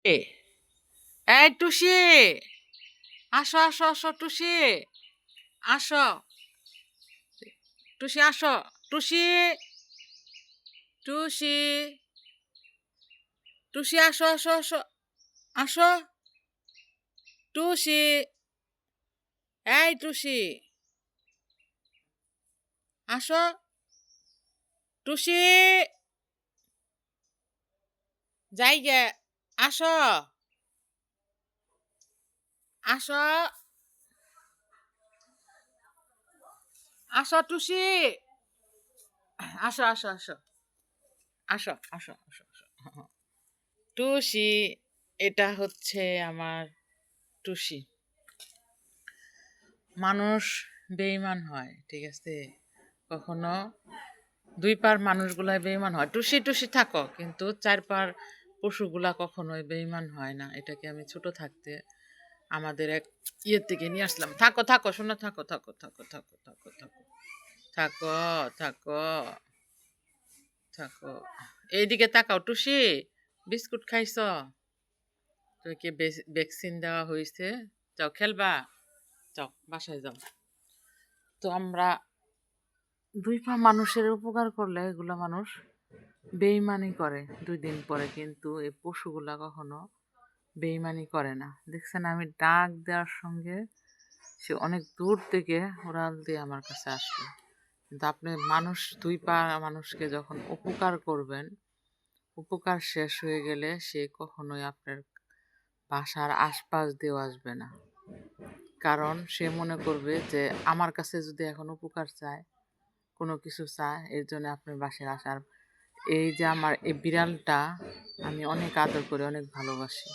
এ এই টুসি, আসো আসো আসো টুসি, আসো টুসি, আসো টুসি, টুসি, টুসি, আসো আসো আসো, আসো টুসি, এই টুসি, আসো টুসি, যাই গে, আসো, আসো, আসো টুসি, আসো আসো আসো, আসো আসো আসো আসো টুসি, এটা হচ্ছে আমার টুসি। মানুষ বেঈমান হয়, ঠিক আছে, কখনো দুই পার মানুষগুলা বেঈমান হয়। টুসি টুসি থাকো, কিন্তু চার পার পশুগুলা কখনোই বেঈমান হয় না। এটাকে আমি ছোট থাকতে আমাদের এক ইয়ের থেকে নিয়ে আসলাম। থাকো থাকো শোনো, থাকো থাকো থাকো থাকো থাকো থাকো থাকো থাকো থাকো, এইদিকে তাকাও টুসি, বিস্কুট খাইছ? তোকে ভ্যাকসিন দেওয়া হয়েছে, যাও খেলবা, যাও বাসায় যাও। তো আমরা দুই পা মানুষের উপকার করলে এগুলা মানুষ বেইমানি করে 2 দিন পরে, কিন্তু এই পশুগুলা কখনো বেইমানি করে না। দেখছেন, আমি ডাক দেওয়ার সঙ্গে সে অনেক দূর থেকে উড়াল দিয়ে আমার কাছে আসলো। কিন্তু আপনি মানুষ, দুই পা মানুষকে যখন উপকার করবেন, উপকার শেষ হয়ে গেলে সে কখনোই আপনার বাসার আশপাশ দিয়েও আসবে না। কারণ সে মনে করবে যে আমার কাছে যদি এখন উপকার চায়, কোনো কিছু চায়, এর জন্য আপনার বাসায় আসার। এই যে আমার এই বিড়ালটা আমি অনেক আদর করি, অনেক ভালোবাসি।